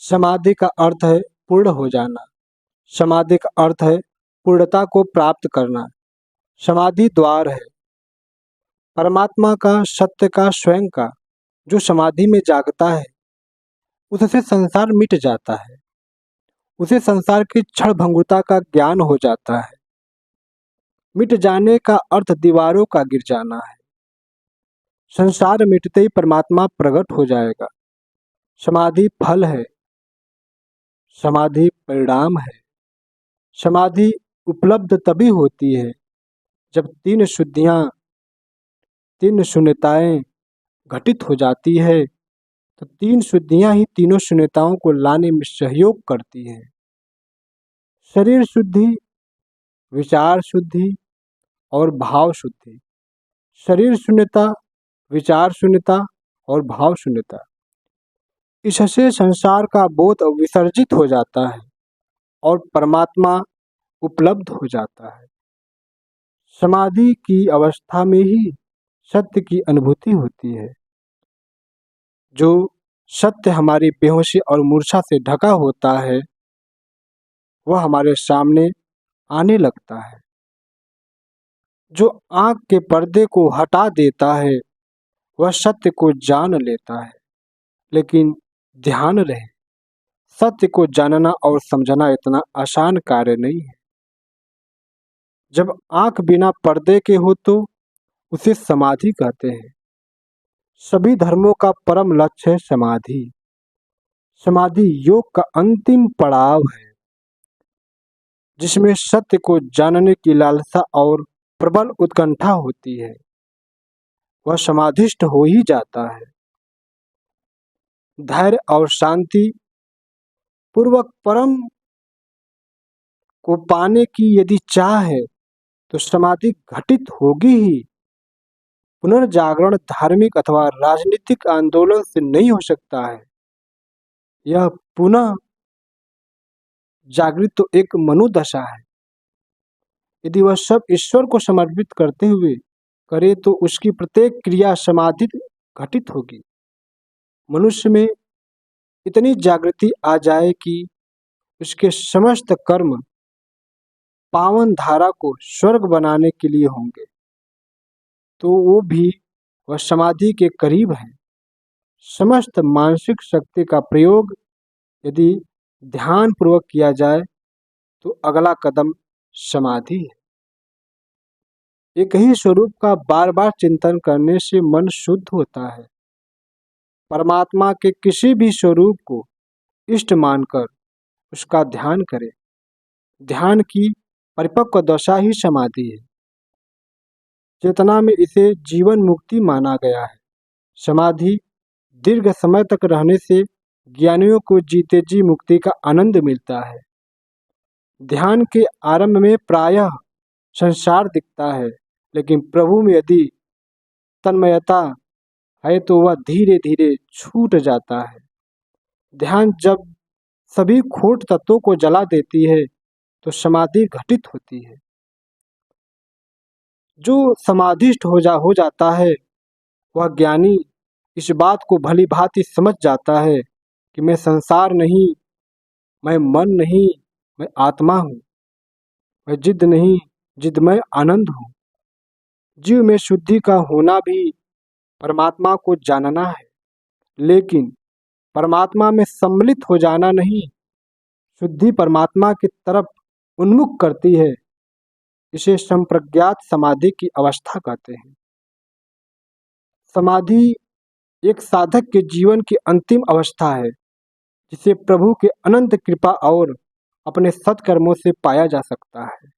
समाधि का अर्थ है पूर्ण हो जाना। समाधि का अर्थ है पूर्णता को प्राप्त करना। समाधि द्वार है परमात्मा का, सत्य का, स्वयं का। जो समाधि में जागता है उससे संसार मिट जाता है। उसे संसार की क्षण भंगुरता का ज्ञान हो जाता है। मिट जाने का अर्थ दीवारों का गिर जाना है। संसार मिटते ही परमात्मा प्रकट हो जाएगा। समाधि फल है, समाधि परिणाम है। समाधि उपलब्ध तभी होती है जब तीन शून्यताएं घटित हो जाती है। तो तीन शुद्धियां ही तीनों शून्यताओं को लाने में सहयोग करती हैं। शरीर शुद्धि, विचार शुद्धि और भाव शुद्धि। शरीर शून्यता, विचार शून्यता और भाव शून्यता, इससे संसार का बोध विसर्जित हो जाता है और परमात्मा उपलब्ध हो जाता है। समाधि की अवस्था में ही सत्य की अनुभूति होती है। जो सत्य हमारी बेहोशी और मूर्छा से ढका होता है वह हमारे सामने आने लगता है। जो आंख के पर्दे को हटा देता है वह सत्य को जान लेता है। लेकिन ध्यान रहे, सत्य को जानना और समझना इतना आसान कार्य नहीं है। जब आंख बिना पर्दे के हो तो उसे समाधि कहते हैं। सभी धर्मों का परम लक्ष्य है समाधि। समाधि योग का अंतिम पड़ाव है जिसमें सत्य को जानने की लालसा और प्रबल उत्कंठा होती है। वह समाधिष्ठ हो ही जाता है। धैर्य और शांति पूर्वक परम को पाने की यदि चाह है तो समाधि घटित होगी ही। पुनर्जागरण धार्मिक अथवा राजनीतिक आंदोलन से नहीं हो सकता है। यह पुनः जागृत तो एक मनोदशा है। यदि वह सब ईश्वर को समर्पित करते हुए करे तो उसकी प्रत्येक क्रिया समाधि घटित होगी। मनुष्य में इतनी जागृति आ जाए कि उसके समस्त कर्म पावन धारा को स्वर्ग बनाने के लिए होंगे तो वो भी वह समाधि के करीब है। समस्त मानसिक शक्ति का प्रयोग यदि ध्यान पूर्वक किया जाए तो अगला कदम समाधि है। एक ही स्वरूप का बार बार चिंतन करने से मन शुद्ध होता है। परमात्मा के किसी भी स्वरूप को इष्ट मानकर उसका ध्यान करें। ध्यान की परिपक्व दशा ही समाधि है। चेतना में इसे जीवन मुक्ति माना गया है। समाधि दीर्घ समय तक रहने से ज्ञानियों को जीते जी मुक्ति का आनंद मिलता है। ध्यान के आरंभ में प्रायः संसार दिखता है, लेकिन प्रभु में यदि तन्मयता है तो वह धीरे धीरे छूट जाता है। ध्यान जब सभी खोट तत्वों को जला देती है तो समाधि घटित होती है। जो समाधिष्ठ हो जाता है वह ज्ञानी इस बात को भली भांति समझ जाता है कि मैं संसार नहीं, मैं मन नहीं, मैं आत्मा हूँ। मैं जिद नहीं, जिदमय आनंद हूँ। जीव में शुद्धि का होना भी परमात्मा को जानना है, लेकिन परमात्मा में सम्मिलित हो जाना नहीं। शुद्धि परमात्मा की तरफ उन्मुख करती है। इसे संप्रज्ञात समाधि की अवस्था कहते हैं। समाधि एक साधक के जीवन की अंतिम अवस्था है जिसे प्रभु के अनंत कृपा और अपने सत्कर्मों से पाया जा सकता है।